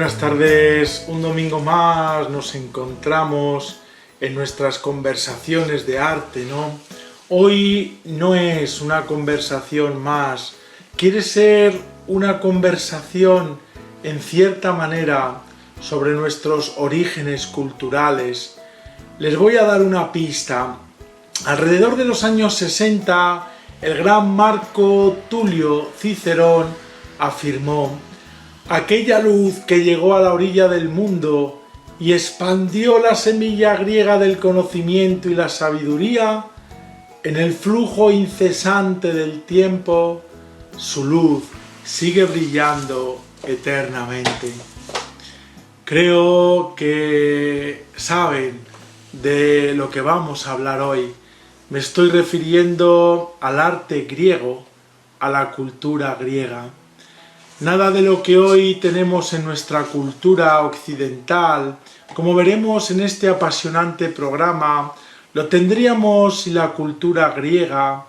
Buenas tardes, un domingo más nos encontramos en nuestras conversaciones de arte, ¿no? Hoy no es una conversación más, quiere ser una conversación en cierta manera sobre nuestros orígenes culturales. Les voy a dar una pista. Alrededor de los años 60, el gran Marco Tulio Cicerón afirmó: aquella luz que llegó a la orilla del mundo y expandió la semilla griega del conocimiento y la sabiduría, en el flujo incesante del tiempo, su luz sigue brillando eternamente. Creo que saben de lo que vamos a hablar hoy. Me estoy refiriendo al arte griego, a la cultura griega. Nada de lo que hoy tenemos en nuestra cultura occidental, como veremos en este apasionante programa, lo tendríamos si la cultura griega.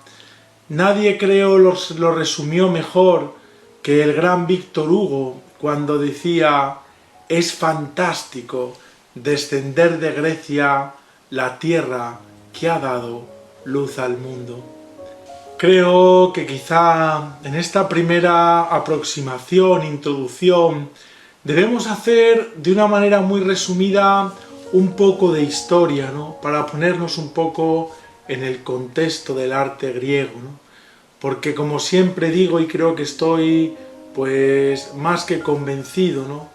Nadie, creo, lo resumió mejor que el gran Víctor Hugo cuando decía: es fantástico descender de Grecia, la tierra que ha dado luz al mundo. Creo que quizá en esta primera aproximación, introducción, debemos hacer de una manera muy resumida un poco de historia, ¿no? Para ponernos un poco en el contexto del arte griego, ¿no? Porque, como siempre digo, y creo que estoy pues más que convencido, ¿no?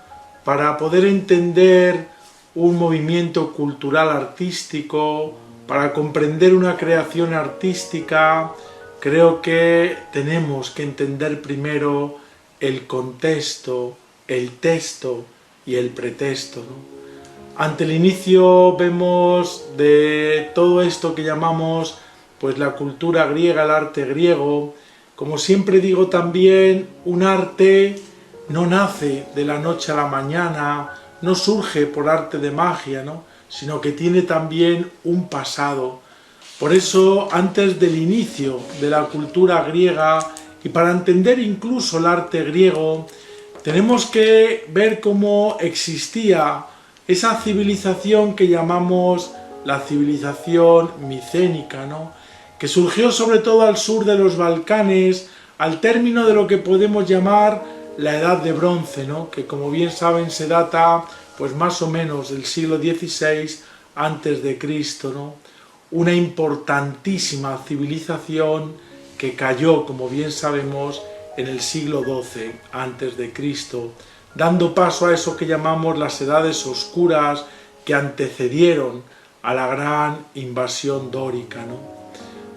Para poder entender un movimiento cultural artístico, para comprender una creación artística, creo que tenemos que entender primero el contexto, el texto y el pretexto, ¿no? Ante el inicio vemos de todo esto que llamamos pues la cultura griega, el arte griego. Como siempre digo también, un arte no nace de la noche a la mañana, no surge por arte de magia, ¿no? Sino que tiene también un pasado. Por eso, antes del inicio de la cultura griega, y para entender incluso el arte griego, tenemos que ver cómo existía esa civilización que llamamos la civilización micénica, ¿no? Que surgió sobre todo al sur de los Balcanes, al término de lo que podemos llamar la Edad de Bronce, ¿no? Que, como bien saben, se data pues más o menos del siglo XVI antes de Cristo, ¿no? Una importantísima civilización que cayó, como bien sabemos, en el siglo XII antes de Cristo, dando paso a eso que llamamos las edades oscuras que antecedieron a la gran invasión dórica, ¿no?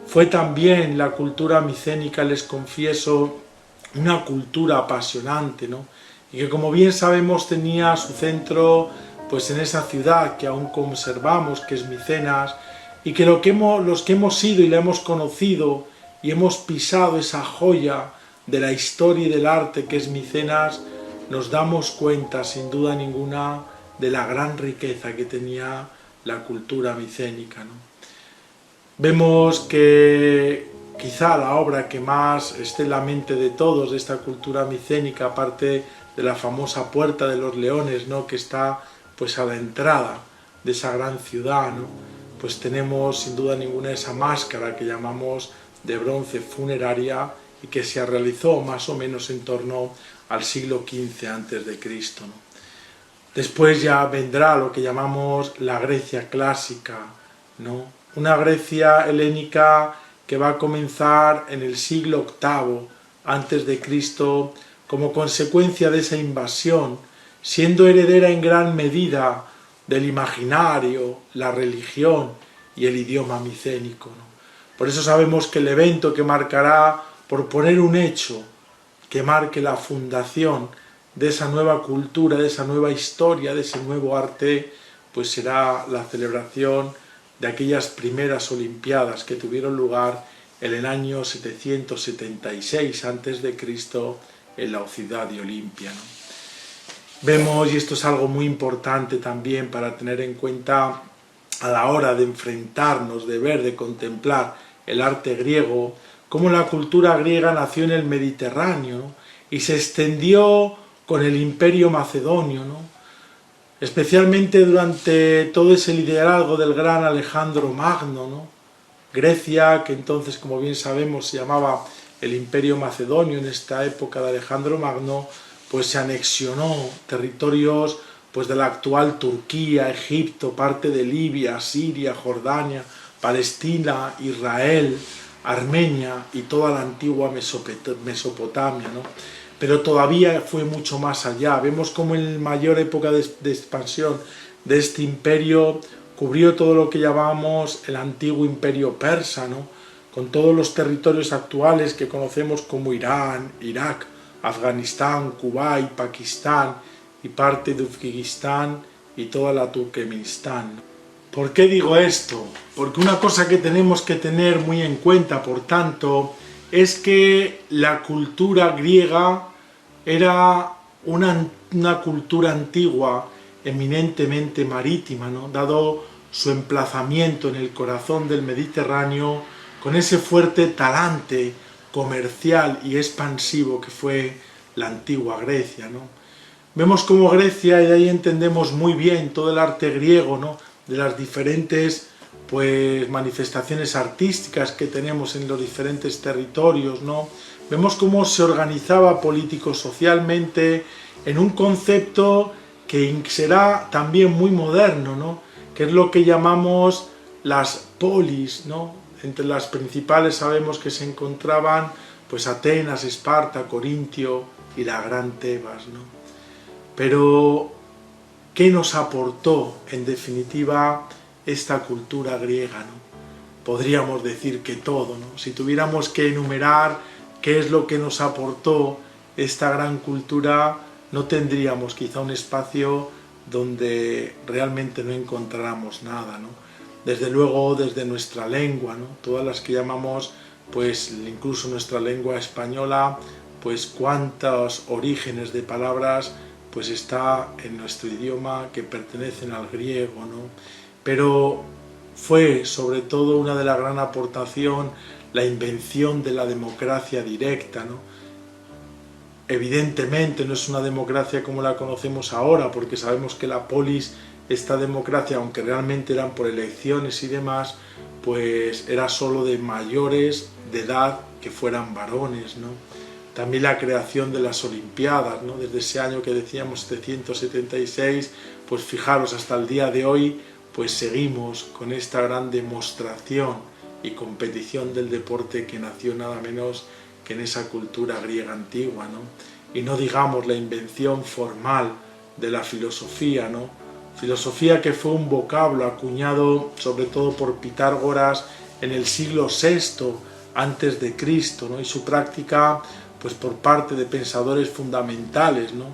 Fue también la cultura micénica, les confieso, una cultura apasionante, ¿no? Y que, como bien sabemos, tenía su centro pues en esa ciudad que aún conservamos, que es Micenas, y que los que hemos ido y la hemos conocido y hemos pisado esa joya de la historia y del arte que es Micenas, nos damos cuenta sin duda ninguna de la gran riqueza que tenía la cultura micénica, ¿no? Vemos que quizá la obra que más esté en la mente de todos de esta cultura micénica, aparte de la famosa Puerta de los Leones, ¿no? Que está pues a la entrada de esa gran ciudad, ¿no? Pues tenemos sin duda ninguna esa máscara que llamamos de bronce funeraria y que se realizó más o menos en torno al siglo XV antes de Cristo, ¿no? Después ya vendrá lo que llamamos la Grecia clásica, ¿no? Una Grecia helénica que va a comenzar en el siglo VIII antes de Cristo como consecuencia de esa invasión, siendo heredera en gran medida del imaginario, la religión y el idioma micénico, ¿no? Por eso sabemos que el evento que marcará, por poner un hecho, que marque la fundación de esa nueva cultura, de esa nueva historia, de ese nuevo arte, pues será la celebración de aquellas primeras Olimpiadas que tuvieron lugar en el año 776 a.C. en la ciudad de Olimpia, ¿no? Vemos, y esto es algo muy importante también para tener en cuenta a la hora de enfrentarnos, de ver, de contemplar el arte griego, cómo la cultura griega nació en el Mediterráneo, ¿no? Y se extendió con el Imperio Macedonio, ¿no? Especialmente durante todo ese liderazgo del gran Alejandro Magno, ¿no? Grecia, que entonces, como bien sabemos, se llamaba el Imperio Macedonio en esta época de Alejandro Magno, pues se anexionó territorios pues de la actual Turquía, Egipto, parte de Libia, Siria, Jordania, Palestina, Israel, Armenia y toda la antigua Mesopotamia, ¿no? Pero todavía fue mucho más allá. Vemos como en la mayor época de expansión de este imperio cubrió todo lo que llamamos el antiguo imperio persa, ¿no? Con todos los territorios actuales que conocemos como Irán, Irak, Afganistán, Kuwait, Pakistán y parte de Uzbekistán y toda la Turkmenistán. ¿Por qué digo esto? Porque una cosa que tenemos que tener muy en cuenta, por tanto, es que la cultura griega era una cultura antigua eminentemente marítima, ¿no? Dado su emplazamiento en el corazón del Mediterráneo, con ese fuerte talante comercial y expansivo que fue la antigua Grecia, ¿no? Vemos como Grecia, y de ahí entendemos muy bien todo el arte griego, ¿no? De las diferentes pues manifestaciones artísticas que tenemos en los diferentes territorios, ¿no? Vemos cómo se organizaba político-socialmente en un concepto que será también muy moderno, ¿no? Que es lo que llamamos las polis, ¿no? Entre las principales sabemos que se encontraban pues Atenas, Esparta, Corintio y la Gran Tebas, ¿no? Pero ¿qué nos aportó en definitiva esta cultura griega, ¿no? Podríamos decir que todo, ¿no? Si tuviéramos que enumerar qué es lo que nos aportó esta gran cultura, no tendríamos quizá un espacio donde realmente no encontráramos nada, ¿no? Desde luego desde nuestra lengua, ¿no? Todas las que llamamos, pues incluso nuestra lengua española, pues cuántos orígenes de palabras pues está en nuestro idioma que pertenecen al griego, ¿no? Pero fue sobre todo una de las gran aportación la invención de la democracia directa, ¿no? Evidentemente no es una democracia como la conocemos ahora, porque sabemos que la polis, esta democracia, aunque realmente eran por elecciones y demás, pues era solo de mayores de edad que fueran varones, ¿no? También la creación de las Olimpiadas, ¿no? Desde ese año que decíamos 776, pues fijaros, hasta el día de hoy, pues seguimos con esta gran demostración y competición del deporte que nació nada menos que en esa cultura griega antigua, ¿no? Y no digamos la invención formal de la filosofía, ¿no? Filosofía que fue un vocablo acuñado sobre todo por Pitágoras en el siglo VI antes de Cristo, ¿no? Y su práctica pues por parte de pensadores fundamentales, ¿no?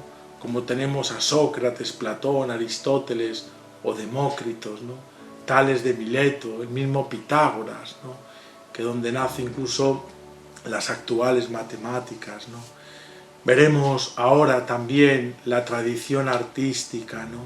Como tenemos a Sócrates, Platón, Aristóteles o Demócritos, ¿no? Tales de Mileto, el mismo Pitágoras, ¿no? Que donde nace incluso las actuales matemáticas, ¿no? Veremos ahora también la tradición artística, ¿no?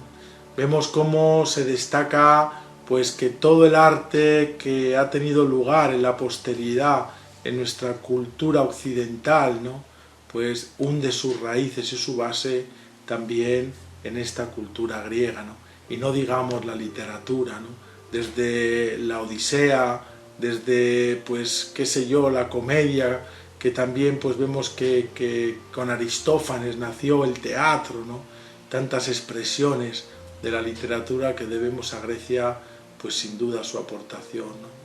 Vemos cómo se destaca pues que todo el arte que ha tenido lugar en la posteridad en nuestra cultura occidental, ¿no? Pues hunde sus raíces y su base también en esta cultura griega, ¿no? Y no digamos la literatura, ¿no? Desde la Odisea, desde, pues, qué sé yo, la comedia, que también pues vemos que con Aristófanes nació el teatro, ¿no? Tantas expresiones de la literatura que debemos a Grecia, pues sin duda su aportación, ¿no?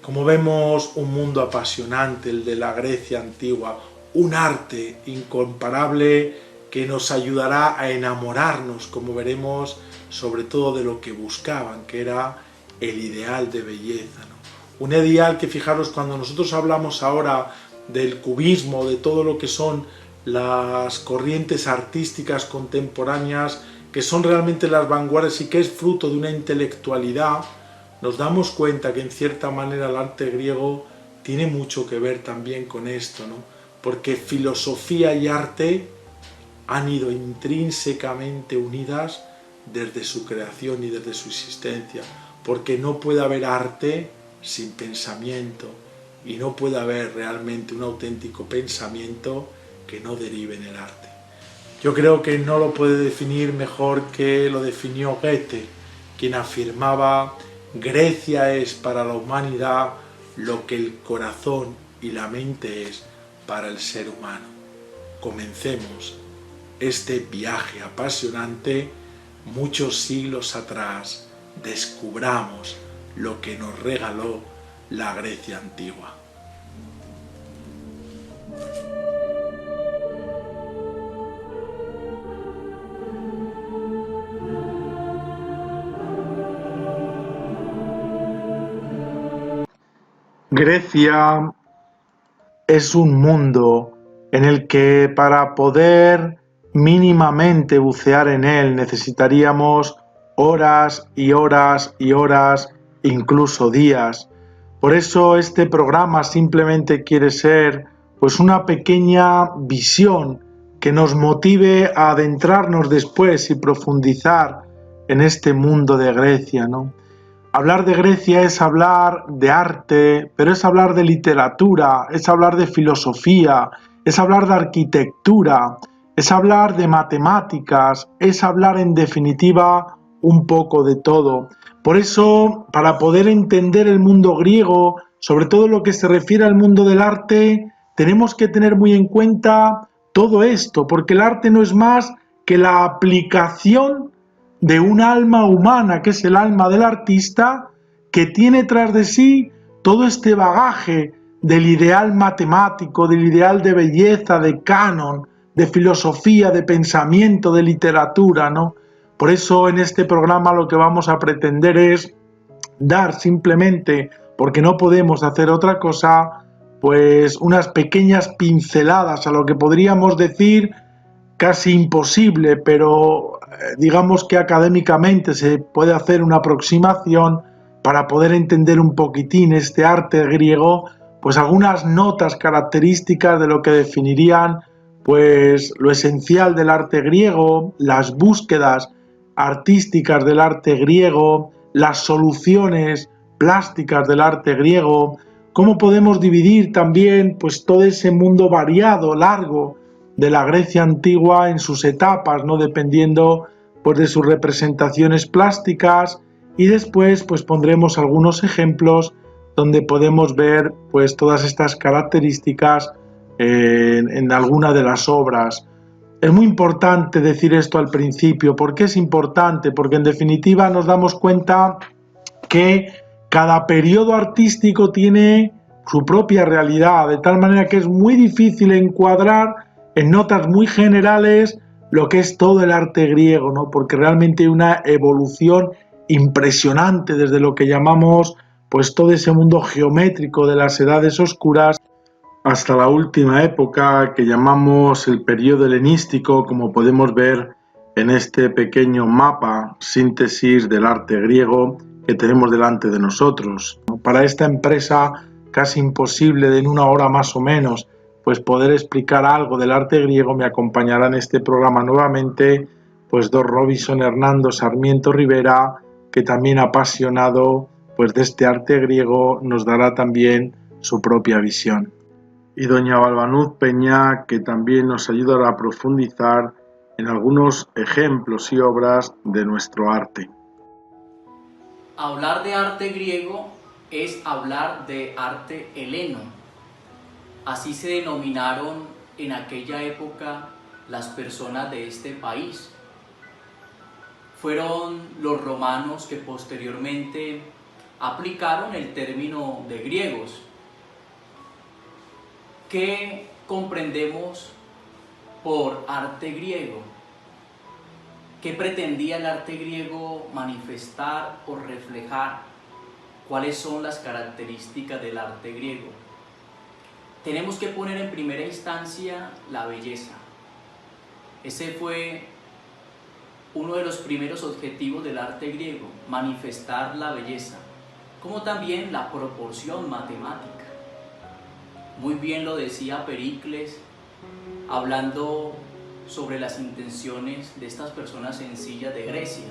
Como vemos, un mundo apasionante, el de la Grecia antigua, un arte incomparable que nos ayudará a enamorarnos, como veremos, sobre todo de lo que buscaban, que era el ideal de belleza, ¿no? Un ideal que, fijaros, cuando nosotros hablamos ahora del cubismo, de todo lo que son las corrientes artísticas contemporáneas, que son realmente las vanguardias y que es fruto de una intelectualidad, nos damos cuenta que en cierta manera el arte griego tiene mucho que ver también con esto, ¿no? Porque filosofía y arte han ido intrínsecamente unidas desde su creación y desde su existencia, porque no puede haber arte sin pensamiento y no puede haber realmente un auténtico pensamiento que no derive en el arte. Yo creo que no lo puede definir mejor que lo definió Goethe, quien afirmaba: Grecia es para la humanidad lo que el corazón y la mente es para el ser humano. Comencemos este viaje apasionante. Muchos siglos atrás descubramos lo que nos regaló la Grecia antigua. Grecia es un mundo en el que para poder mínimamente bucear en él necesitaríamos horas y horas y horas, incluso días. Por eso este programa simplemente quiere ser pues una pequeña visión que nos motive a adentrarnos después y profundizar en este mundo de Grecia, ¿no? Hablar de Grecia es hablar de arte, pero es hablar de literatura, es hablar de filosofía, es hablar de arquitectura, es hablar de matemáticas, es hablar en definitiva un poco de todo. Por eso, para poder entender el mundo griego, sobre todo lo que se refiere al mundo del arte, tenemos que tener muy en cuenta todo esto, porque el arte no es más que la aplicación de un alma humana, que es el alma del artista, que tiene tras de sí todo este bagaje del ideal matemático, del ideal de belleza, de canon, de filosofía, de pensamiento, de literatura, ¿no? Por eso en este programa lo que vamos a pretender es dar simplemente, porque no podemos hacer otra cosa, pues unas pequeñas pinceladas a lo que podríamos decir casi imposible, pero digamos que académicamente se puede hacer una aproximación para poder entender un poquitín este arte griego, pues algunas notas características de lo que definirían pues lo esencial del arte griego, las búsquedas artísticas del arte griego, las soluciones plásticas del arte griego, cómo podemos dividir también pues todo ese mundo variado, largo, de la Grecia antigua en sus etapas, ¿no? Dependiendo pues de sus representaciones plásticas, y después pues pondremos algunos ejemplos donde podemos ver pues todas estas características en alguna de las obras. Es muy importante decir esto al principio. ¿Por qué es importante? Porque en definitiva nos damos cuenta que cada periodo artístico tiene su propia realidad, de tal manera que es muy difícil encuadrar en notas muy generales lo que es todo el arte griego, ¿no? Porque realmente hay una evolución impresionante desde lo que llamamos pues todo ese mundo geométrico de las edades oscuras hasta la última época que llamamos el periodo helenístico, como podemos ver en este pequeño mapa, síntesis del arte griego que tenemos delante de nosotros. Para esta empresa casi imposible de en una hora más o menos pues poder explicar algo del arte griego, me acompañará en este programa nuevamente pues Don Robinson Hernando Sarmiento Rivera, que también apasionado pues de este arte griego nos dará también su propia visión. Y doña Balbanuz Peña, que también nos ayudará a profundizar en algunos ejemplos y obras de nuestro arte. Hablar de arte griego es hablar de arte heleno. Así se denominaron en aquella época las personas de este país. Fueron los romanos que posteriormente aplicaron el término de griegos. ¿Qué comprendemos por arte griego? ¿Qué pretendía el arte griego manifestar o reflejar? ¿Cuáles son las características del arte griego? Tenemos que poner en primera instancia la belleza. Ese fue uno de los primeros objetivos del arte griego, manifestar la belleza, como también la proporción matemática. Muy bien lo decía Pericles, hablando sobre las intenciones de estas personas sencillas de Grecia.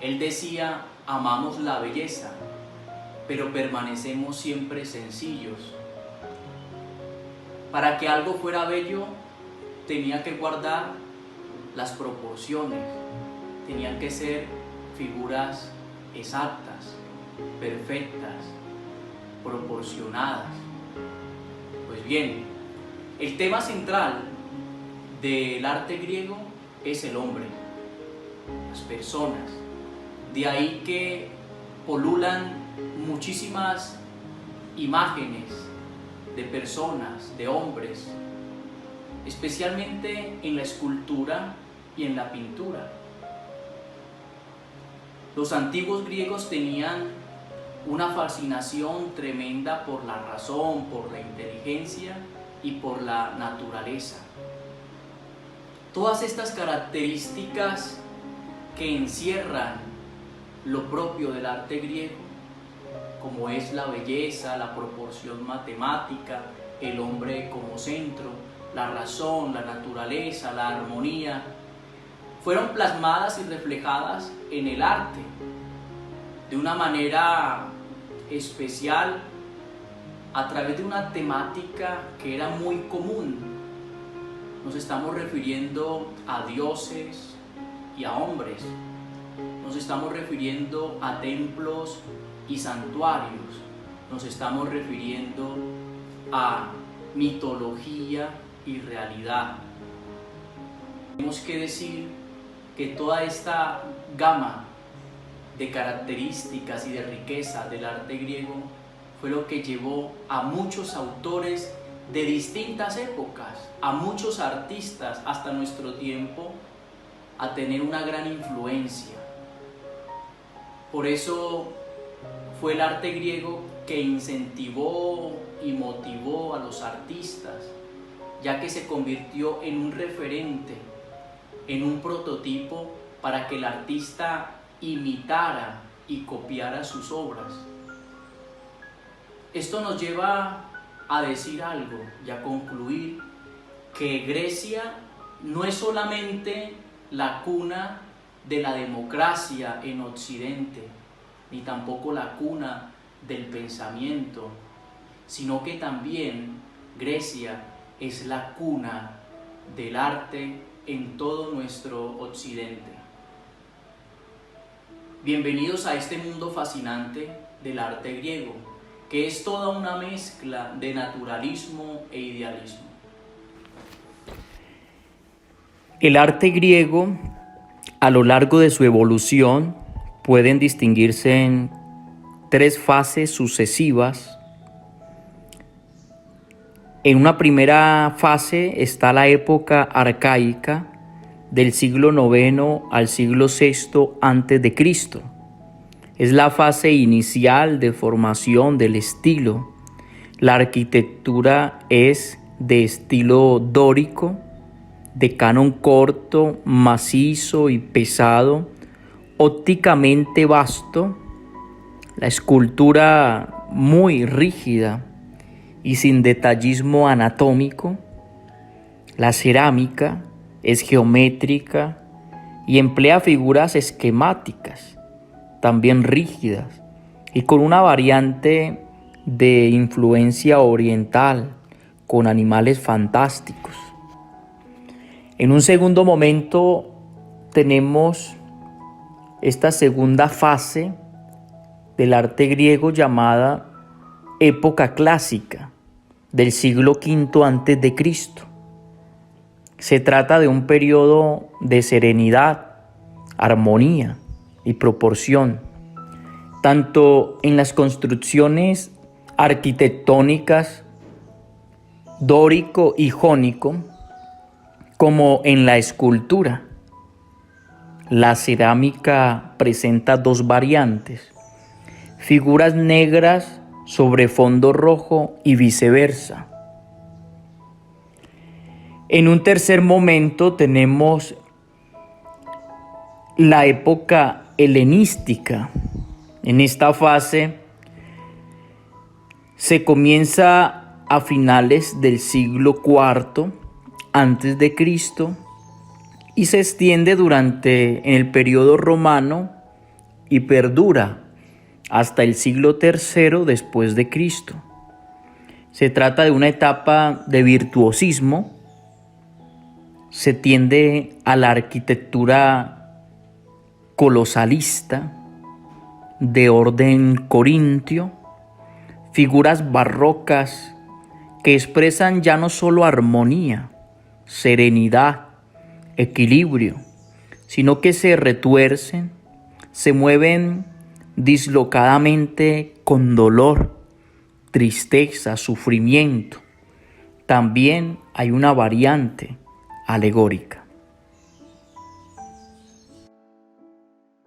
Él decía: amamos la belleza, pero permanecemos siempre sencillos. Para que algo fuera bello, tenía que guardar las proporciones, tenían que ser figuras exactas, perfectas, proporcionadas. Pues bien, el tema central del arte griego es el hombre, las personas. De ahí que pululan muchísimas imágenes de personas, de hombres, especialmente en la escultura y en la pintura. Los antiguos griegos tenían una fascinación tremenda por la razón, por la inteligencia y por la naturaleza. Todas estas características que encierran lo propio del arte griego, como es la belleza, la proporción matemática, el hombre como centro, la razón, la naturaleza, la armonía, fueron plasmadas y reflejadas en el arte de una manera especial a través de una temática que era muy común. Nos estamos refiriendo a dioses y a hombres. Nos estamos refiriendo a templos y santuarios. Nos estamos refiriendo a mitología y realidad. Tenemos que decir que toda esta gama de características y de riqueza del arte griego fue lo que llevó a muchos autores de distintas épocas, a muchos artistas hasta nuestro tiempo, a tener una gran influencia. Por eso fue el arte griego que incentivó y motivó a los artistas, ya que se convirtió en un referente, en un prototipo para que el artista imitara y copiara sus obras. Esto nos lleva a decir algo y a concluir que Grecia no es solamente la cuna de la democracia en Occidente, ni tampoco la cuna del pensamiento, sino que también Grecia es la cuna del arte en todo nuestro Occidente. Bienvenidos a este mundo fascinante del arte griego, que es toda una mezcla de naturalismo e idealismo. El arte griego, a lo largo de su evolución, pueden distinguirse en 3 fases sucesivas. En una primera fase está la época arcaica, del siglo IX al siglo VI a.C. Es la fase inicial de formación del estilo. La arquitectura es de estilo dórico, de canon corto, macizo y pesado, ópticamente vasto. La escultura muy rígida y sin detallismo anatómico. La cerámica es geométrica y emplea figuras esquemáticas, también rígidas, y con una variante de influencia oriental, con animales fantásticos. En un segundo momento tenemos esta segunda fase del arte griego llamada época clásica, del siglo V a.C. Se trata de un periodo de serenidad, armonía y proporción, tanto en las construcciones arquitectónicas dórico y jónico, como en la escultura. La cerámica presenta 2 variantes: figuras negras sobre fondo rojo y viceversa. En un tercer momento tenemos la época helenística. En esta fase se comienza a finales del siglo IV antes de Cristo y se extiende en el periodo romano y perdura hasta el siglo III después de Cristo. Se trata de una etapa de virtuosismo se tiende a la arquitectura colosalista de orden corintio, figuras barrocas que expresan ya no solo armonía, serenidad, equilibrio, sino que se retuercen, se mueven dislocadamente con dolor, tristeza, sufrimiento. También hay una variante alegórica.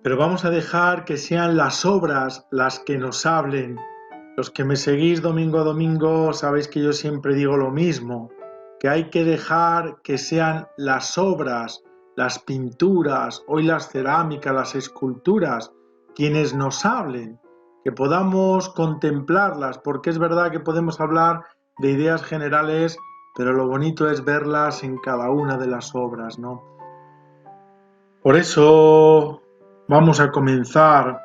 Pero vamos a dejar que sean las obras las que nos hablen. Los que me seguís domingo a domingo sabéis que yo siempre digo lo mismo, que hay que dejar que sean las obras, las pinturas, hoy las cerámicas, las esculturas, quienes nos hablen, que podamos contemplarlas, porque es verdad que podemos hablar de ideas generales, pero lo bonito es verlas en cada una de las obras, ¿no? Por eso vamos a comenzar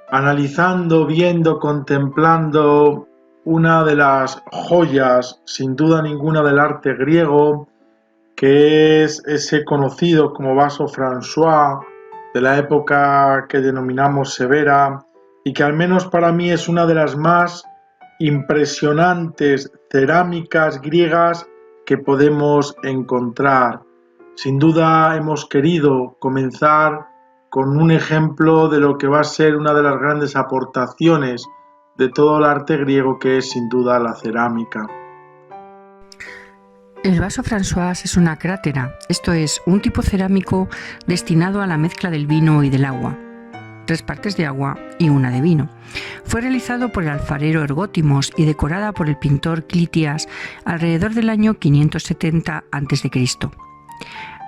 analizando, viendo, contemplando una de las joyas, sin duda ninguna, del arte griego, que es ese conocido como vaso François, de la época que denominamos severa, y que al menos para mí es una de las más impresionantes cerámicas griegas que podemos encontrar. Sin duda hemos querido comenzar con un ejemplo de lo que va a ser una de las grandes aportaciones de todo el arte griego, que es sin duda la cerámica. El vaso François es una crátera, esto es, un tipo cerámico destinado a la mezcla del vino y del agua. 3 partes de agua y 1 de vino. Fue realizado por el alfarero Ergótimos y decorada por el pintor Clitias alrededor del año 570 a.C.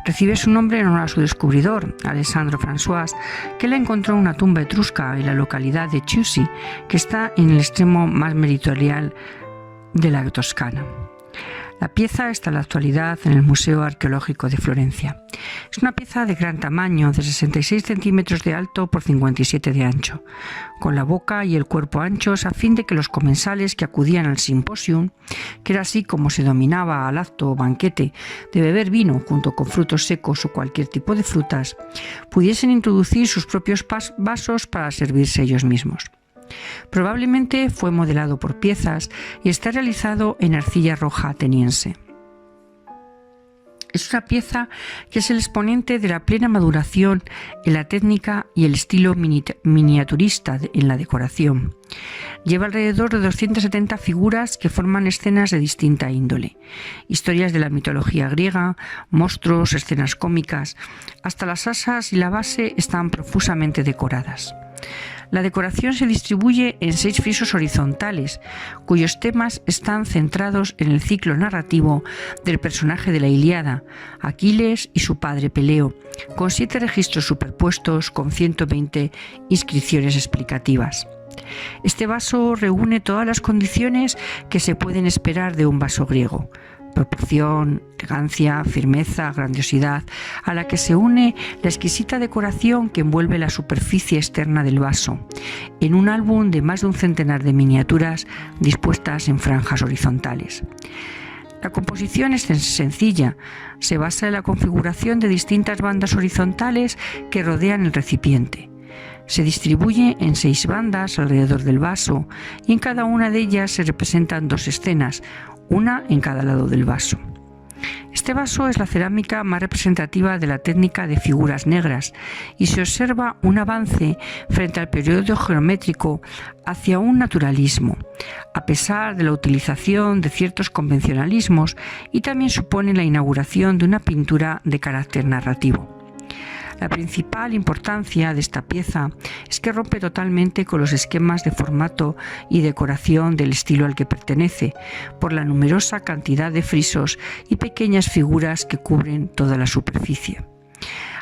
Recibe su nombre en honor a su descubridor, Alessandro François, que la encontró en una tumba etrusca en la localidad de Chiusi, que está en el extremo más meridional de la Toscana. La pieza está en la actualidad en el Museo Arqueológico de Florencia. Es una pieza de gran tamaño, de 66 centímetros de alto por 57 de ancho, con la boca y el cuerpo anchos a fin de que los comensales que acudían al simposium, que era así como se dominaba al acto o banquete de beber vino junto con frutos secos o cualquier tipo de frutas, pudiesen introducir sus propios vasos para servirse ellos mismos. Probablemente fue modelado por piezas y está realizado en arcilla roja ateniense. Es una pieza que es el exponente de la plena maduración en la técnica y el estilo miniaturista en la decoración. Lleva alrededor de 270 figuras que forman escenas de distinta índole, historias de la mitología griega, monstruos, escenas cómicas, hasta las asas y la base están profusamente decoradas. La decoración se distribuye en 6 frisos horizontales, cuyos temas están centrados en el ciclo narrativo del personaje de la Ilíada, Aquiles y su padre Peleo, con 7 registros superpuestos con 120 inscripciones explicativas. Este vaso reúne todas las condiciones que se pueden esperar de un vaso griego: proporción, elegancia, firmeza, grandiosidad, a la que se une la exquisita decoración que envuelve la superficie externa del vaso, en un álbum de más de un centenar de miniaturas dispuestas en franjas horizontales. La composición es sencilla, se basa en la configuración de distintas bandas horizontales que rodean el recipiente. Se distribuye en 6 bandas alrededor del vaso y en cada una de ellas se representan 2 escenas, una en cada lado del vaso. Este vaso es la cerámica más representativa de la técnica de figuras negras y se observa un avance frente al periodo geométrico hacia un naturalismo, a pesar de la utilización de ciertos convencionalismos, y también supone la inauguración de una pintura de carácter narrativo. La principal importancia de esta pieza es que rompe totalmente con los esquemas de formato y decoración del estilo al que pertenece, por la numerosa cantidad de frisos y pequeñas figuras que cubren toda la superficie.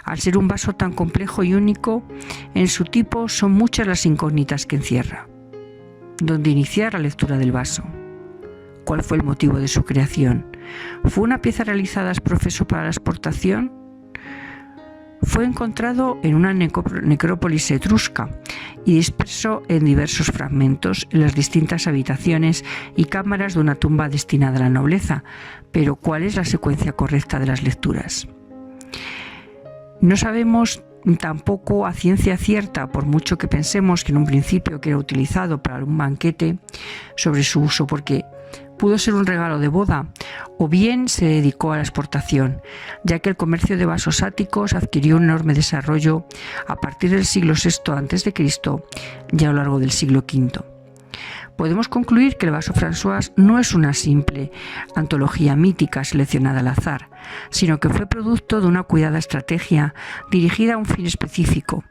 Al ser un vaso tan complejo y único, en su tipo son muchas las incógnitas que encierra. ¿Dónde iniciar la lectura del vaso? ¿Cuál fue el motivo de su creación? ¿Fue una pieza realizada ex professo para la exportación? Fue encontrado en una necrópolis etrusca y disperso en diversos fragmentos en las distintas habitaciones y cámaras de una tumba destinada a la nobleza. Pero ¿cuál es la secuencia correcta de las lecturas? No sabemos tampoco a ciencia cierta, por mucho que pensemos que en un principio que era utilizado para un banquete, sobre su uso, porque pudo ser un regalo de boda o bien se dedicó a la exportación, ya que el comercio de vasos áticos adquirió un enorme desarrollo a partir del siglo VI a.C. y a lo largo del siglo V. Podemos concluir que el vaso François no es una simple antología mítica seleccionada al azar, sino que fue producto de una cuidada estrategia dirigida a un fin específico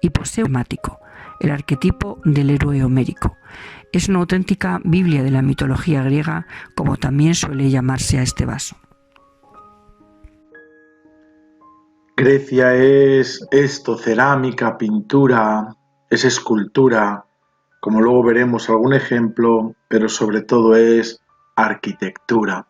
y posee un temático, el arquetipo del héroe homérico. Es una auténtica Biblia de la mitología griega, como también suele llamarse a este vaso. Grecia es esto, cerámica, pintura, es escultura, como luego veremos algún ejemplo, pero sobre todo es arquitectura.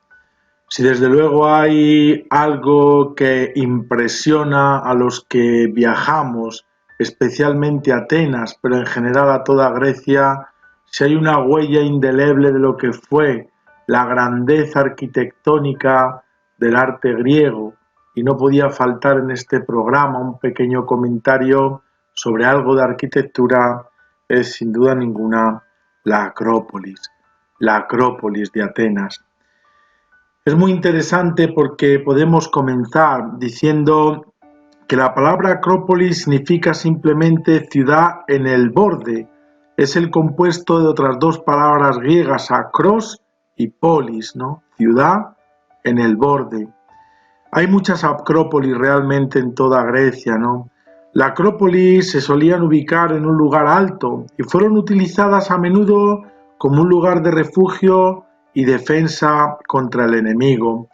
Si desde luego hay algo que impresiona a los que viajamos, especialmente a Atenas, pero en general a toda Grecia, si hay una huella indeleble de lo que fue la grandeza arquitectónica del arte griego, y no podía faltar en este programa un pequeño comentario sobre algo de arquitectura, es sin duda ninguna la Acrópolis de Atenas. Es muy interesante porque podemos comenzar diciendo que la palabra Acrópolis significa simplemente ciudad en el borde. Es el compuesto de otras dos palabras griegas, acros y polis, ¿no? Ciudad en el borde. Hay muchas acrópolis realmente en toda Grecia, ¿no? La Acrópolis se solían ubicar en un lugar alto y fueron utilizadas a menudo como un lugar de refugio y defensa contra el enemigo.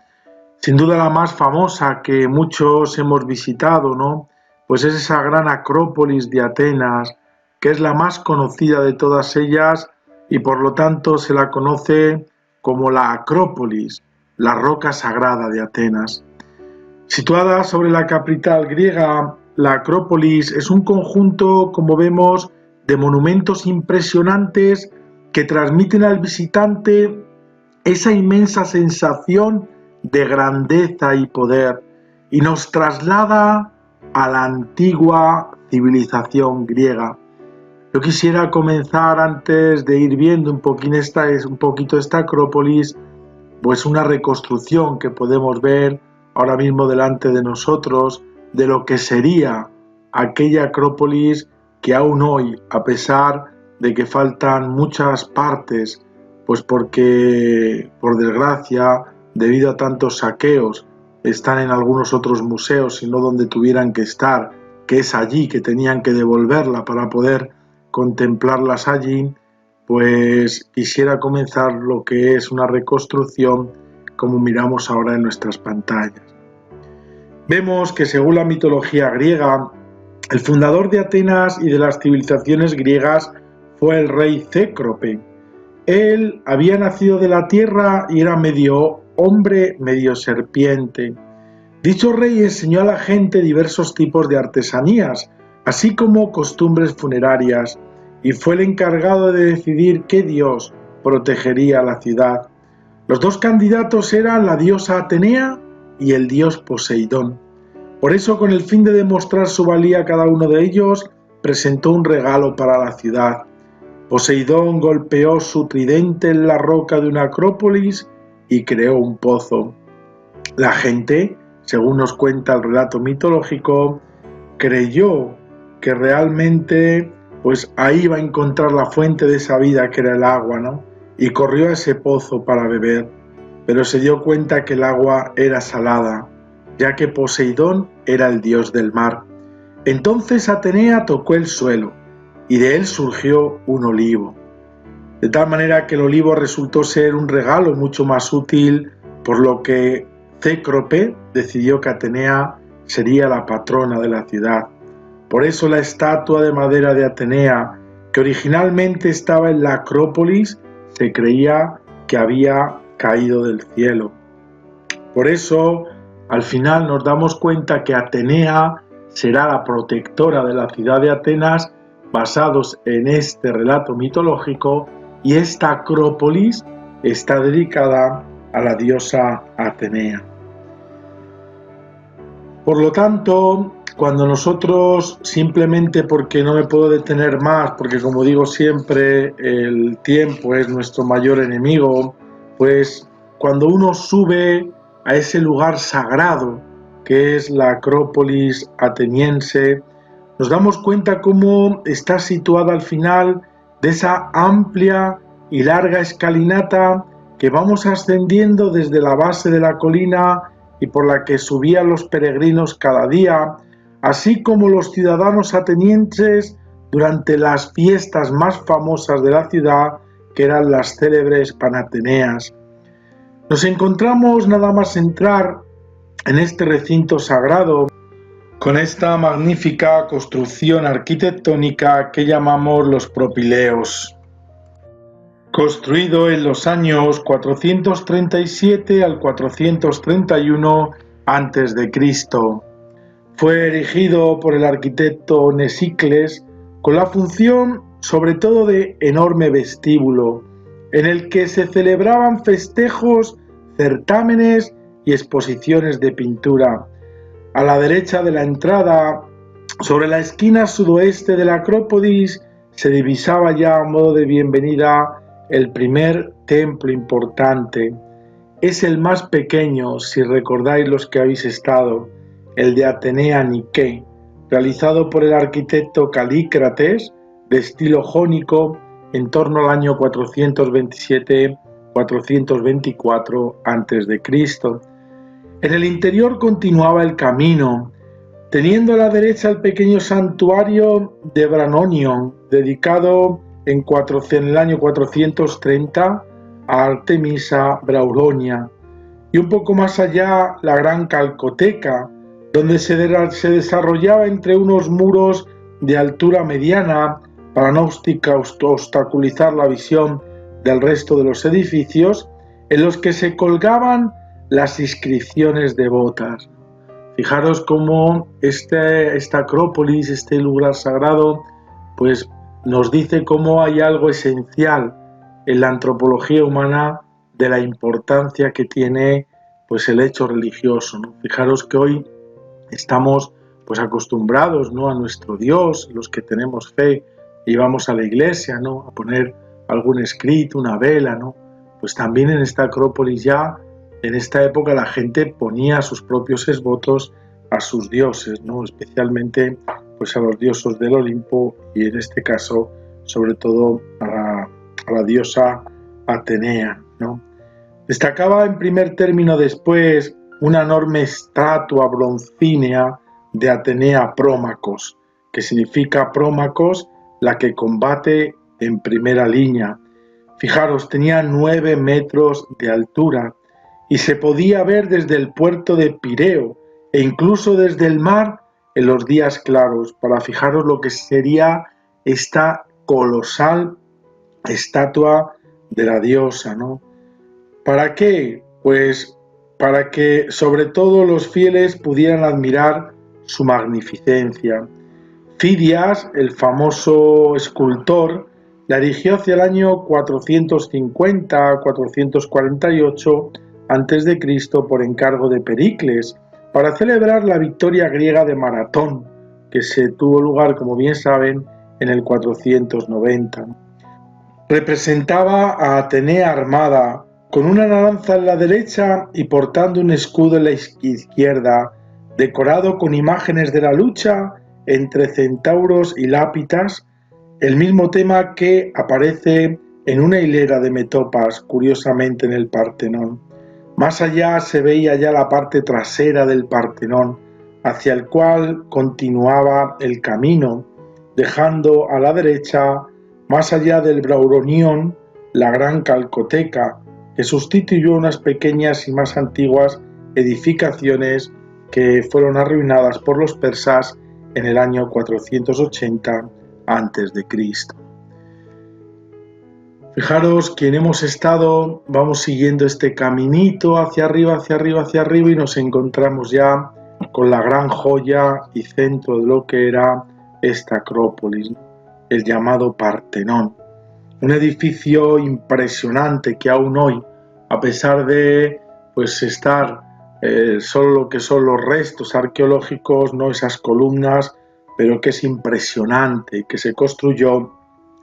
Sin duda la más famosa que muchos hemos visitado, ¿no? Pues es esa gran Acrópolis de Atenas, que es la más conocida de todas ellas y por lo tanto se la conoce como la Acrópolis, la roca sagrada de Atenas. Situada sobre la capital griega, la Acrópolis es un conjunto, como vemos, de monumentos impresionantes que transmiten al visitante esa inmensa sensación de grandeza y poder y nos traslada a la antigua civilización griega. Yo quisiera comenzar, antes de ir viendo un poquito esta Acrópolis, pues una reconstrucción que podemos ver ahora mismo delante de nosotros de lo que sería aquella Acrópolis que aún hoy, a pesar de que faltan muchas partes, pues porque, por desgracia, debido a tantos saqueos, están en algunos otros museos y no donde tuvieran que estar, que es allí, que tenían que devolverla para poder contemplarlas allí, pues quisiera comenzar lo que es una reconstrucción como miramos ahora en nuestras pantallas. Vemos que según la mitología griega, el fundador de Atenas y de las civilizaciones griegas fue el rey Cécrope. Él había nacido de la tierra y era medio hombre, medio serpiente. Dicho rey enseñó a la gente diversos tipos de artesanías, así como costumbres funerarias, y fue el encargado de decidir qué dios protegería la ciudad. Los dos candidatos eran la diosa Atenea y el dios Poseidón. Por eso, con el fin de demostrar su valía a cada uno de ellos, presentó un regalo para la ciudad. Poseidón golpeó su tridente en la roca de una acrópolis y creó un pozo. La gente, según nos cuenta el relato mitológico, creyó que realmente pues ahí iba a encontrar la fuente de esa vida que era el agua, ¿no? Y corrió a ese pozo para beber, pero se dio cuenta que el agua era salada, ya que Poseidón era el dios del mar. Entonces Atenea tocó el suelo y de él surgió un olivo, de tal manera que el olivo resultó ser un regalo mucho más útil, por lo que Cécrope decidió que Atenea sería la patrona de la ciudad. Por eso la estatua de madera de Atenea, que originalmente estaba en la Acrópolis, se creía que había caído del cielo. Por eso, al final nos damos cuenta que Atenea será la protectora de la ciudad de Atenas, basados en este relato mitológico, y esta Acrópolis está dedicada a la diosa Atenea. Por lo tanto, cuando nosotros, simplemente porque no me puedo detener más, porque como digo siempre, el tiempo es nuestro mayor enemigo, pues cuando uno sube a ese lugar sagrado que es la Acrópolis ateniense, nos damos cuenta cómo está situada al final de esa amplia y larga escalinata que vamos ascendiendo desde la base de la colina y por la que subían los peregrinos cada día, así como los ciudadanos atenienses durante las fiestas más famosas de la ciudad, que eran las célebres Panateneas. Nos encontramos nada más entrar en este recinto sagrado con esta magnífica construcción arquitectónica que llamamos los Propileos, construido en los años 437 al 431 a.C. Fue erigido por el arquitecto Nesicles con la función sobre todo de enorme vestíbulo, en el que se celebraban festejos, certámenes y exposiciones de pintura. A la derecha de la entrada, sobre la esquina sudoeste de la Acrópolis, se divisaba ya a modo de bienvenida el primer templo importante. Es el más pequeño, si recordáis los que habéis estado, el de Atenea Nike, realizado por el arquitecto Calícrates, de estilo jónico, en torno al año 427-424 a.C. En el interior continuaba el camino, teniendo a la derecha el pequeño santuario de Branonion, dedicado en el año 430 a Artemisa Brauronia, y un poco más allá la gran calcoteca, donde se desarrollaba entre unos muros de altura mediana para no obstaculizar la visión del resto de los edificios, en los que se colgaban las inscripciones devotas. Fijaros cómo esta Acrópolis, este lugar sagrado, pues nos dice cómo hay algo esencial en la antropología humana de la importancia que tiene pues el hecho religioso, ¿no? Fijaros que hoy estamos pues acostumbrados, ¿no?, a nuestro Dios, los que tenemos fe y vamos a la iglesia, ¿no?, a poner algún escrito, una vela, ¿no? Pues también en esta Acrópolis ya, en esta época, la gente ponía sus propios votos a sus dioses, ¿no?, especialmente pues a los dioses del Olimpo y en este caso sobre todo a la diosa Atenea, ¿no? Destacaba en primer término después una enorme estatua broncínea de Atenea Prómacos, que significa Prómacos, la que combate en primera línea. Fijaros, tenía 9 metros de altura y se podía ver desde el puerto de Pireo e incluso desde el mar en los días claros, para fijaros lo que sería esta colosal estatua de la diosa, ¿no? ¿Para qué? Pues para que sobre todo los fieles pudieran admirar su magnificencia. Fidias, el famoso escultor, la erigió hacia el año 450-448 a.C. por encargo de Pericles, para celebrar la victoria griega de Maratón, que se tuvo lugar, como bien saben, en el 490. Representaba a Atenea armada, con una lanza en la derecha y portando un escudo en la izquierda, decorado con imágenes de la lucha entre centauros y lápitas, el mismo tema que aparece en una hilera de metopas, curiosamente en el Partenón. Más allá se veía ya la parte trasera del Partenón, hacia el cual continuaba el camino, dejando a la derecha, más allá del Brauronion, la gran calcoteca, que sustituyó unas pequeñas y más antiguas edificaciones que fueron arruinadas por los persas en el año 480 a.C. Fijaros que hemos estado, vamos siguiendo este caminito hacia arriba, hacia arriba, hacia arriba y nos encontramos ya con la gran joya y centro de lo que era esta Acrópolis, el llamado Partenón. Un edificio impresionante que aún hoy, a pesar de pues estar solo lo que son los restos arqueológicos, no esas columnas, pero que es impresionante, que se construyó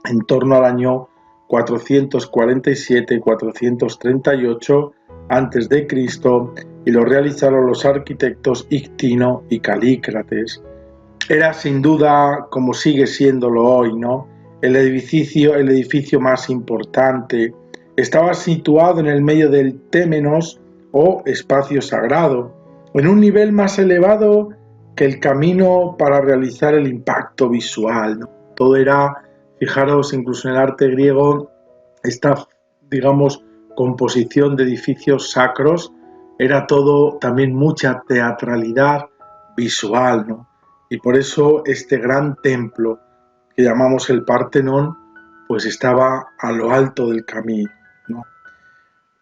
en torno al año 447-438 a.C. y lo realizaron los arquitectos Ictino y Calícrates. Era sin duda, como sigue siéndolo hoy, ¿no?, el edificio más importante. Estaba situado en el medio del témenos o espacio sagrado, en un nivel más elevado que el camino para realizar el impacto visual, ¿no? Todo era, fijaros, incluso en el arte griego, esta, digamos, composición de edificios sacros, era todo también mucha teatralidad visual, ¿no? Y por eso este gran templo que llamamos el Partenón, pues estaba a lo alto del camino, ¿no?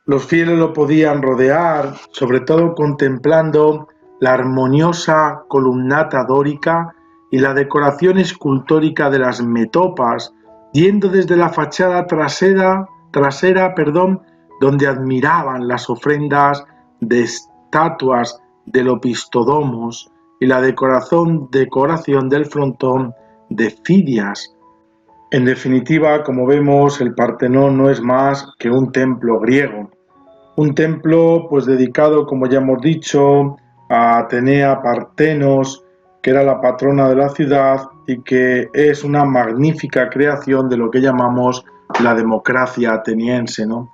Los fieles lo podían rodear, sobre todo contemplando la armoniosa columnata dórica y la decoración escultórica de las metopas, yendo desde la fachada trasera, donde admiraban las ofrendas de estatuas del opistodomos y la decoración del frontón de Fidias. En definitiva, como vemos, el Partenón no es más que un templo griego. Un templo pues dedicado, como ya hemos dicho, a Atenea Partenos, que era la patrona de la ciudad y que es una magnífica creación de lo que llamamos la democracia ateniense, ¿no?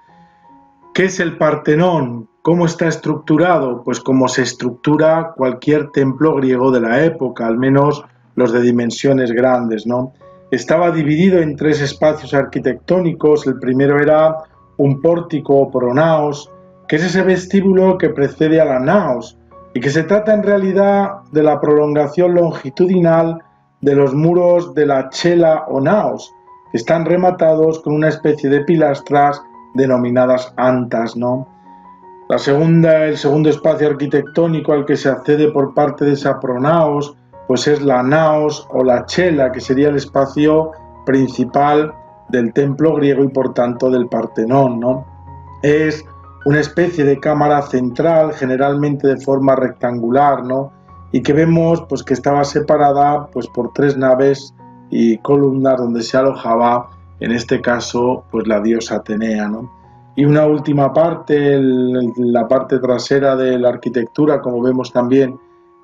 ¿Qué es el Partenón? ¿Cómo está estructurado? Pues como se estructura cualquier templo griego de la época, al menos los de dimensiones grandes, ¿no? Estaba dividido en tres espacios arquitectónicos. El primero era un pórtico o pronaos, que es ese vestíbulo que precede a la naos, y que se trata en realidad de la prolongación longitudinal de los muros de la chela o naos, que están rematados con una especie de pilastras denominadas antas, ¿no? El segundo espacio arquitectónico al que se accede por parte de esa pronaos, pues es la naos o la chela, que sería el espacio principal del templo griego y por tanto del Partenón, ¿no? Es una especie de cámara central, generalmente de forma rectangular, ¿no? Y que vemos pues que estaba separada pues por tres naves y columnas donde se alojaba, en este caso, pues la diosa Atenea, ¿no? Y una última parte, la parte trasera de la arquitectura, como vemos también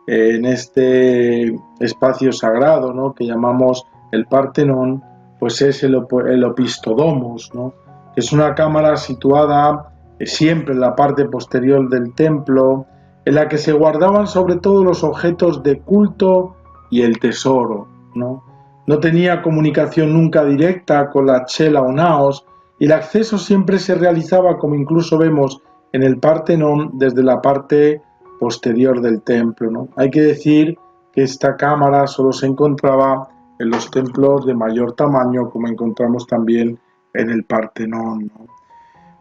en este espacio sagrado, ¿no?, que llamamos el Partenón, pues es el opistodomos, ¿no?, que es una cámara situada siempre en la parte posterior del templo, en la que se guardaban sobre todo los objetos de culto y el tesoro, ¿no? No tenía comunicación nunca directa con la chela o naos, y el acceso siempre se realizaba, como incluso vemos en el Partenón, desde la parte posterior del templo, ¿no? Hay que decir que esta cámara solo se encontraba en los templos de mayor tamaño, como encontramos también en el Partenón, ¿no?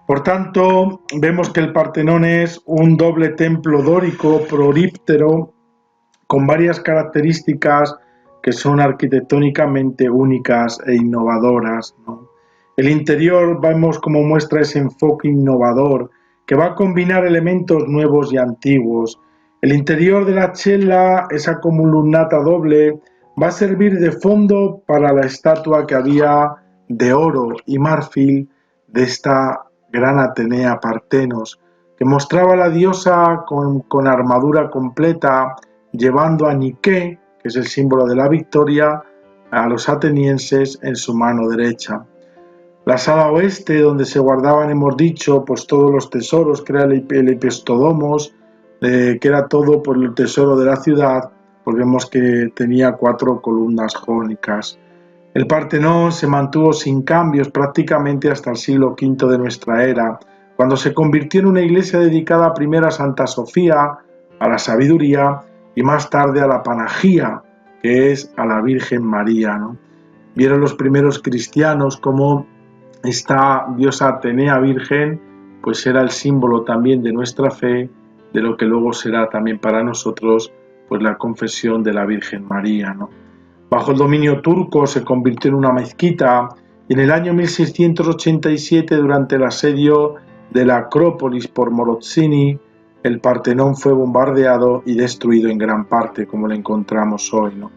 Por tanto, vemos que el Partenón es un doble templo dórico proríptero con varias características que son arquitectónicamente únicas e innovadoras, ¿no? El interior vemos como muestra ese enfoque innovador que va a combinar elementos nuevos y antiguos. El interior de la chela, esa columnata doble, va a servir de fondo para la estatua que había de oro y marfil de esta gran Atenea Partenos, que mostraba a la diosa con armadura completa, llevando a Nike, que es el símbolo de la victoria, a los atenienses en su mano derecha. La sala oeste, donde se guardaban, hemos dicho, pues todos los tesoros, que era el epistodomos, que era todo por el tesoro de la ciudad, pues vemos que tenía 4 columnas jónicas. El Partenón se mantuvo sin cambios prácticamente hasta el siglo V de nuestra era, cuando se convirtió en una iglesia dedicada primero a Santa Sofía, a la sabiduría, y más tarde a la Panagía, que es a la Virgen María, ¿no? Vieron los primeros cristianos cómo esta diosa Atenea Virgen pues era el símbolo también de nuestra fe, de lo que luego será también para nosotros pues la confesión de la Virgen María, ¿no? Bajo el dominio turco se convirtió en una mezquita y en el año 1687, durante el asedio de la Acrópolis por Morozini, el Partenón fue bombardeado y destruido en gran parte, como lo encontramos hoy, ¿no?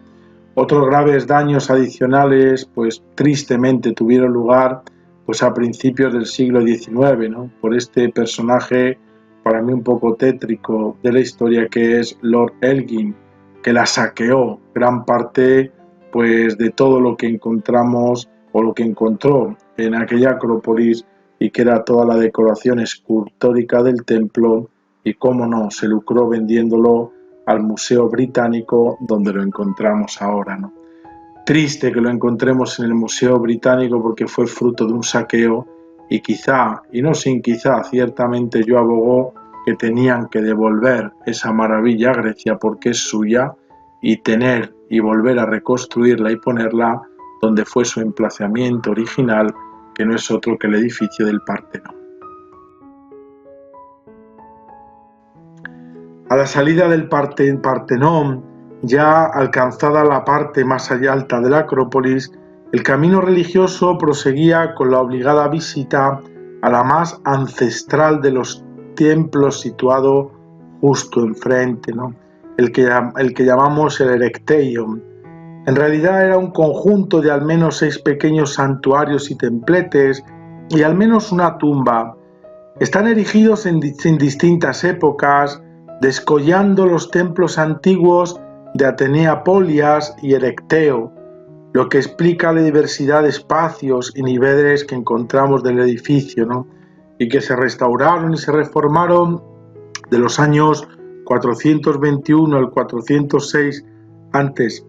Otros graves daños adicionales, pues tristemente tuvieron lugar pues a principios del siglo XIX, ¿no? Por este personaje para mí un poco tétrico de la historia, que es Lord Elgin, que la saqueó gran parte pues de todo lo que encontramos o lo que encontró en aquella Acrópolis, y que era toda la decoración escultórica del templo, y cómo no, se lucró vendiéndolo al Museo Británico, donde lo encontramos ahora, ¿no? Triste que lo encontremos en el Museo Británico, porque fue fruto de un saqueo, y quizá, y no sin quizá, ciertamente yo abogo que tenían que devolver esa maravilla a Grecia porque es suya, y tener y volver a reconstruirla y ponerla donde fue su emplazamiento original, que no es otro que el edificio del Partenón. A la salida del Partenón, ya alcanzada la parte más alta de la Acrópolis, el camino religioso proseguía con la obligada visita a la más ancestral de los templos, situado justo enfrente, ¿no? el que llamamos el Erecteion. En realidad era un conjunto de al menos 6 pequeños santuarios y templetes y al menos una tumba. Están erigidos en distintas épocas, descollando los templos antiguos de Atenea Polias y Erecteo, lo que explica la diversidad de espacios y niveles que encontramos del edificio, ¿no? Y que se restauraron y se reformaron de los años 421 al 406 antes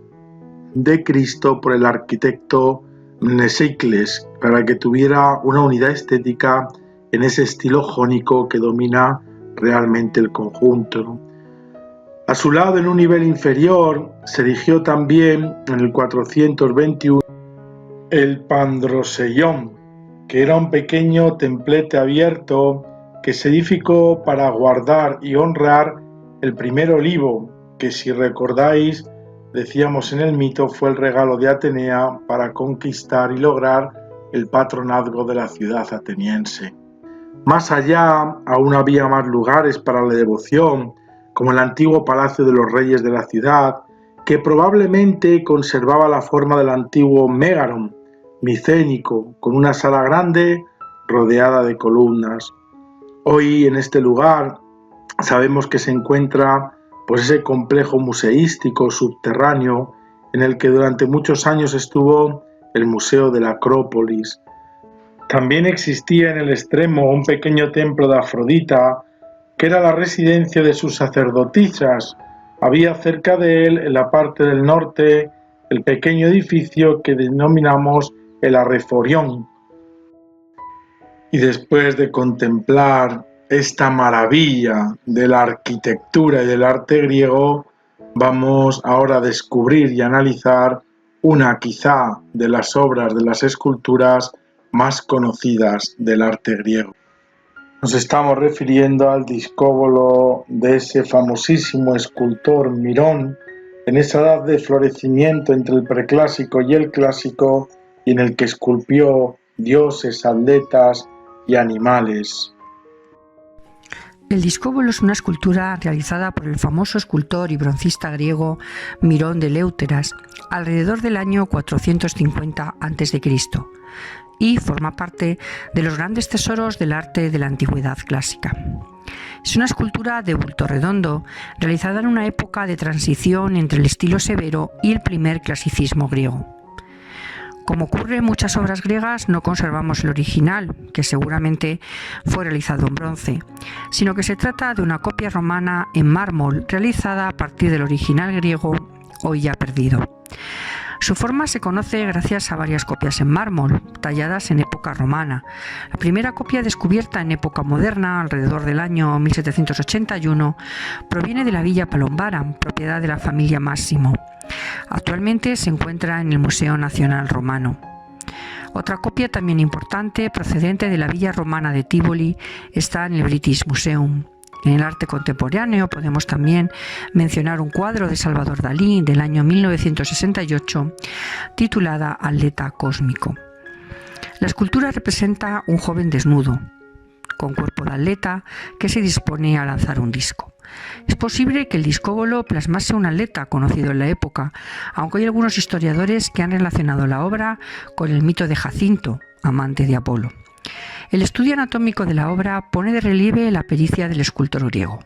de Cristo por el arquitecto Mnesicles, para que tuviera una unidad estética en ese estilo jónico que domina realmente el conjunto, ¿no? A su lado, en un nivel inferior, se erigió también en el 421 el Pandroseion, que era un pequeño templete abierto que se edificó para guardar y honrar el primer olivo, que, si recordáis, decíamos en el mito, fue el regalo de Atenea para conquistar y lograr el patronazgo de la ciudad ateniense. Más allá, aún había más lugares para la devoción, como el antiguo palacio de los reyes de la ciudad, que probablemente conservaba la forma del antiguo Megaron micénico, con una sala grande rodeada de columnas. Hoy, en este lugar, sabemos que se encuentra pues ese complejo museístico subterráneo en el que durante muchos años estuvo el Museo de la Acrópolis. También existía en el extremo un pequeño templo de Afrodita, que era la residencia de sus sacerdotisas. Había cerca de él, en la parte del norte, el pequeño edificio que denominamos el Arreforión. Y después de contemplar esta maravilla de la arquitectura y del arte griego, vamos ahora a descubrir y analizar una quizá de las obras, de las esculturas más conocidas del arte griego. Nos estamos refiriendo al discóbolo de ese famosísimo escultor Mirón, en esa edad de florecimiento entre el preclásico y el clásico, y en el que esculpió dioses, atletas y animales. El discóbolo es una escultura realizada por el famoso escultor y broncista griego Mirón de Eleuteras alrededor del año 450 a.C. y forma parte de los grandes tesoros del arte de la antigüedad clásica. Es una escultura de bulto redondo realizada en una época de transición entre el estilo severo y el primer clasicismo griego. Como ocurre en muchas obras griegas, no conservamos el original, que seguramente fue realizado en bronce, sino que se trata de una copia romana en mármol realizada a partir del original griego, hoy ya perdido. Su forma se conoce gracias a varias copias en mármol, talladas en época romana. La primera copia descubierta en época moderna, alrededor del año 1781, proviene de la Villa Palombara, propiedad de la familia Massimo. Actualmente se encuentra en el Museo Nacional Romano. Otra copia también importante, procedente de la Villa Romana de Tivoli, está en el British Museum. En el arte contemporáneo podemos también mencionar un cuadro de Salvador Dalí del año 1968 titulada Atleta Cósmico. La escultura representa un joven desnudo, con cuerpo de atleta que se dispone a lanzar un disco. Es posible que el discóbolo plasmase un atleta conocido en la época, aunque hay algunos historiadores que han relacionado la obra con el mito de Jacinto, amante de Apolo. El estudio anatómico de la obra pone de relieve la pericia del escultor griego.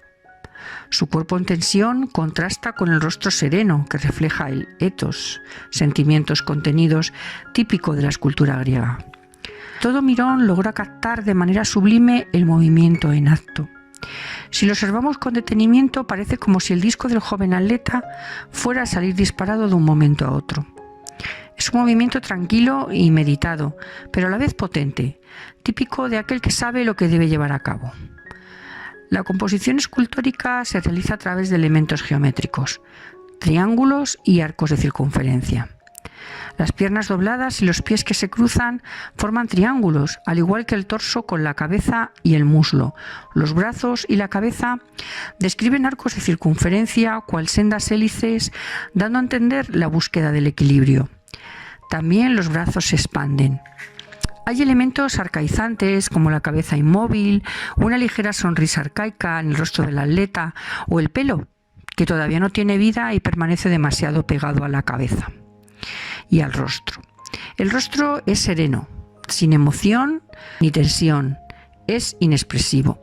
Su cuerpo en tensión contrasta con el rostro sereno que refleja el ethos, sentimientos contenidos típico de la escultura griega. Todo Mirón logra captar de manera sublime el movimiento en acto. Si lo observamos con detenimiento, parece como si el disco del joven atleta fuera a salir disparado de un momento a otro. Es un movimiento tranquilo y meditado, pero a la vez potente, típico de aquel que sabe lo que debe llevar a cabo. La composición escultórica se realiza a través de elementos geométricos, triángulos y arcos de circunferencia. Las piernas dobladas y los pies que se cruzan forman triángulos, al igual que el torso con la cabeza y el muslo. Los brazos y la cabeza describen arcos de circunferencia, cual sendas hélices, dando a entender la búsqueda del equilibrio. También los brazos se expanden. Hay elementos arcaizantes como la cabeza inmóvil, una ligera sonrisa arcaica en el rostro del atleta o el pelo, que todavía no tiene vida y permanece demasiado pegado a la cabeza y al rostro. El rostro es sereno, sin emoción ni tensión, es inexpresivo.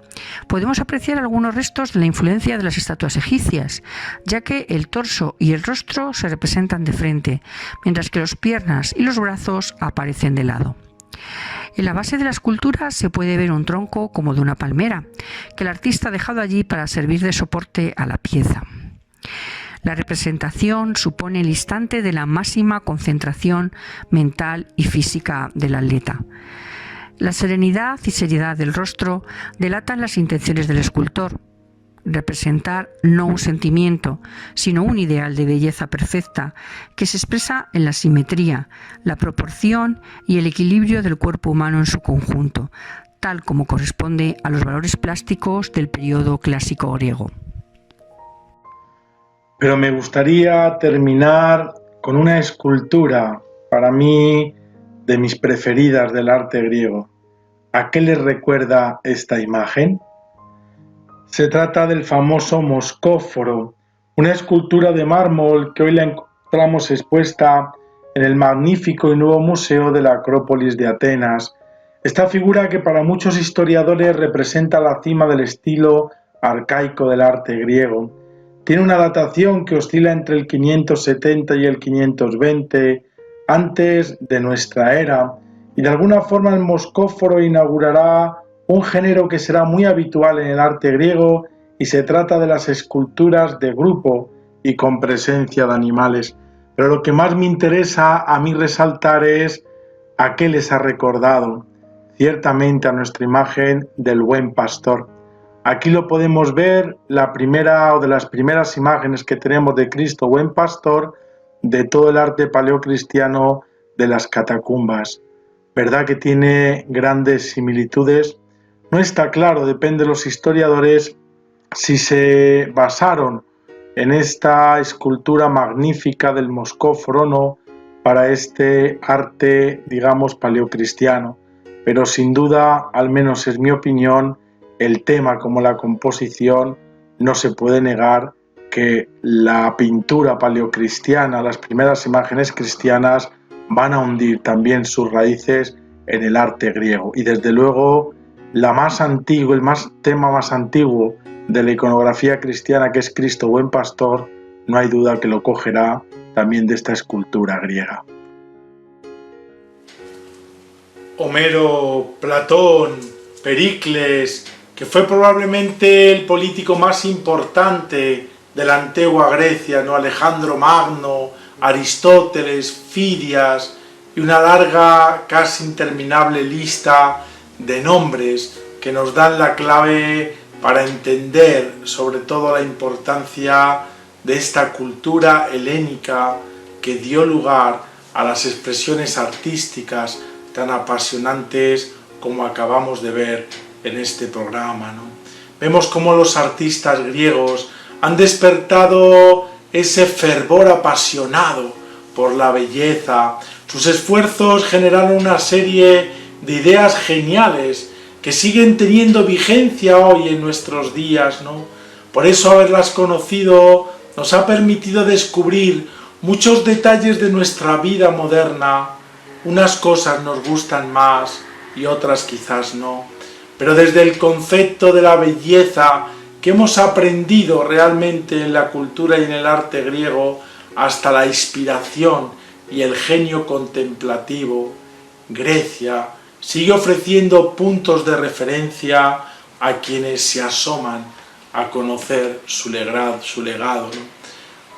Podemos apreciar algunos restos de la influencia de las estatuas egipcias, ya que el torso y el rostro se representan de frente, mientras que las piernas y los brazos aparecen de lado. En la base de la escultura se puede ver un tronco como de una palmera, que el artista ha dejado allí para servir de soporte a la pieza. La representación supone el instante de la máxima concentración mental y física del atleta. La serenidad y seriedad del rostro delatan las intenciones del escultor. Representar no un sentimiento, sino un ideal de belleza perfecta que se expresa en la simetría, la proporción y el equilibrio del cuerpo humano en su conjunto, tal como corresponde a los valores plásticos del periodo clásico griego. Pero me gustaría terminar con una escultura, para mí, de mis preferidas del arte griego. ¿A qué les recuerda esta imagen? Se trata del famoso Moscóforo, una escultura de mármol que hoy la encontramos expuesta en el magnífico y nuevo museo de la Acrópolis de Atenas. Esta figura, que para muchos historiadores representa la cima del estilo arcaico del arte griego, tiene una datación que oscila entre el 570 y el 520 antes de nuestra era, y de alguna forma el Moscóforo inaugurará un género que será muy habitual en el arte griego, y se trata de las esculturas de grupo y con presencia de animales. Pero lo que más me interesa a mí resaltar es a qué les ha recordado. Ciertamente a nuestra imagen del buen pastor. Aquí lo podemos ver, la primera o de las primeras imágenes que tenemos de Cristo buen pastor de todo el arte paleocristiano de las catacumbas. ¿Verdad que tiene grandes similitudes? No está claro, depende de los historiadores, si se basaron en esta escultura magnífica del Moscóforo o no para este arte, digamos, paleocristiano. Pero sin duda, al menos es mi opinión, el tema como la composición, no se puede negar que la pintura paleocristiana, las primeras imágenes cristianas, van a hundir también sus raíces en el arte griego. Y desde luego, el tema más antiguo de la iconografía cristiana, que es Cristo buen pastor, no hay duda que lo cogerá también de esta escultura griega. Homero, Platón, Pericles, que fue probablemente el político más importante de la antigua Grecia, ¿no? Alejandro Magno, Aristóteles, Fidias y una larga, casi interminable lista de nombres que nos dan la clave para entender sobre todo la importancia de esta cultura helénica que dio lugar a las expresiones artísticas tan apasionantes como acabamos de ver en este programa, ¿no? Vemos cómo los artistas griegos han despertado ese fervor apasionado por la belleza. Sus esfuerzos generaron una serie de ideas geniales que siguen teniendo vigencia hoy en nuestros días, ¿no? Por eso haberlas conocido nos ha permitido descubrir muchos detalles de nuestra vida moderna. Unas cosas nos gustan más y otras quizás no, pero desde el concepto de la belleza que hemos aprendido realmente en la cultura y en el arte griego, hasta la inspiración y el genio contemplativo, Grecia sigue ofreciendo puntos de referencia a quienes se asoman a conocer su legado, ¿no?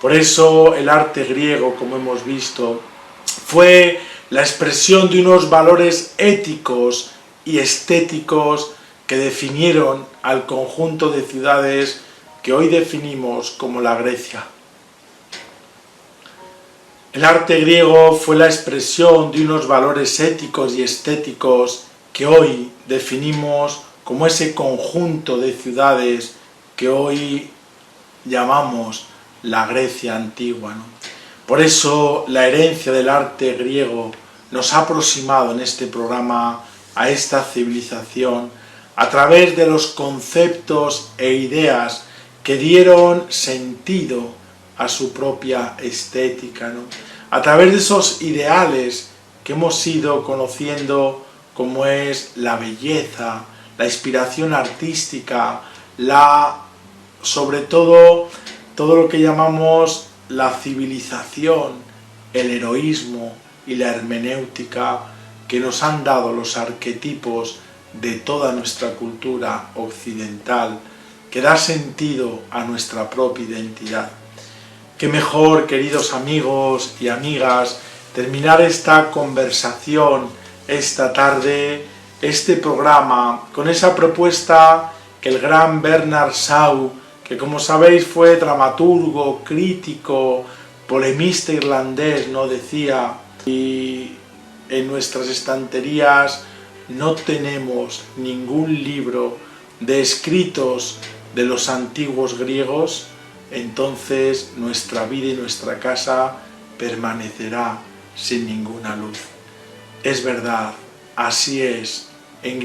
Por eso el arte griego, como hemos visto, fue la expresión de unos valores éticos y estéticos que definieron al conjunto de ciudades que hoy definimos como la Grecia. El arte griego fue la expresión de unos valores éticos y estéticos que hoy definimos como ese conjunto de ciudades que hoy llamamos la Grecia antigua, ¿no? Por eso la herencia del arte griego nos ha aproximado en este programa a esta civilización a través de los conceptos e ideas que dieron sentido a su propia estética, ¿no? A través de esos ideales que hemos ido conociendo, como es la belleza, la inspiración artística, sobre todo lo que llamamos la civilización, el heroísmo y la hermenéutica que nos han dado los arquetipos de toda nuestra cultura occidental, que da sentido a nuestra propia identidad. Qué mejor, queridos amigos y amigas, terminar esta conversación esta tarde, este programa, con esa propuesta que el gran Bernard Shaw, que como sabéis fue dramaturgo, crítico, polemista irlandés, ¿no? Decía, y en nuestras estanterías no tenemos ningún libro de escritos de los antiguos griegos, entonces nuestra vida y nuestra casa permanecerá sin ninguna luz. Es verdad, así es. En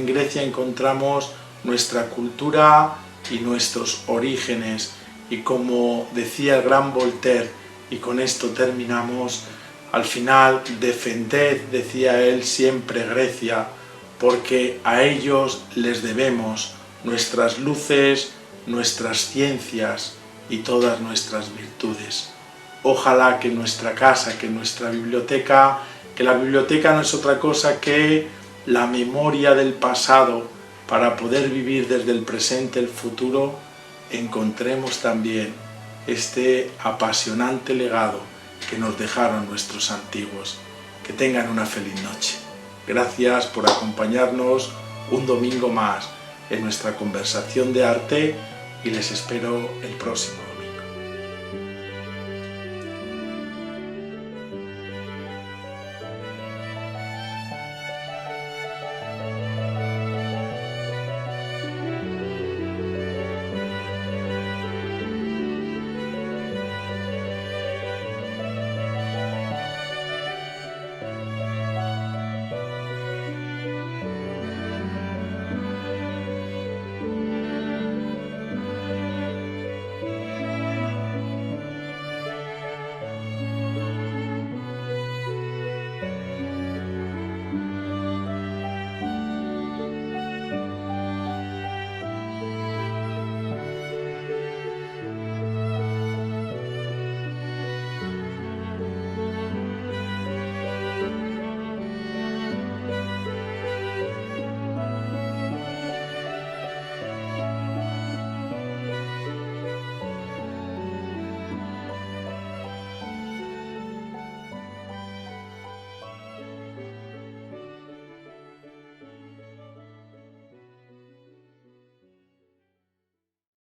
Grecia encontramos nuestra cultura y nuestros orígenes, y como decía el gran Voltaire, y con esto terminamos, al final defended, decía él, siempre Grecia, porque a ellos les debemos nuestras luces, nuestras ciencias y todas nuestras virtudes. Ojalá que nuestra casa, que nuestra biblioteca, que la biblioteca no es otra cosa que la memoria del pasado, para poder vivir desde el presente el futuro, encontremos también este apasionante legado que nos dejaron nuestros antiguos. Que tengan una feliz noche. Gracias por acompañarnos un domingo más en nuestra conversación de arte y les espero el próximo.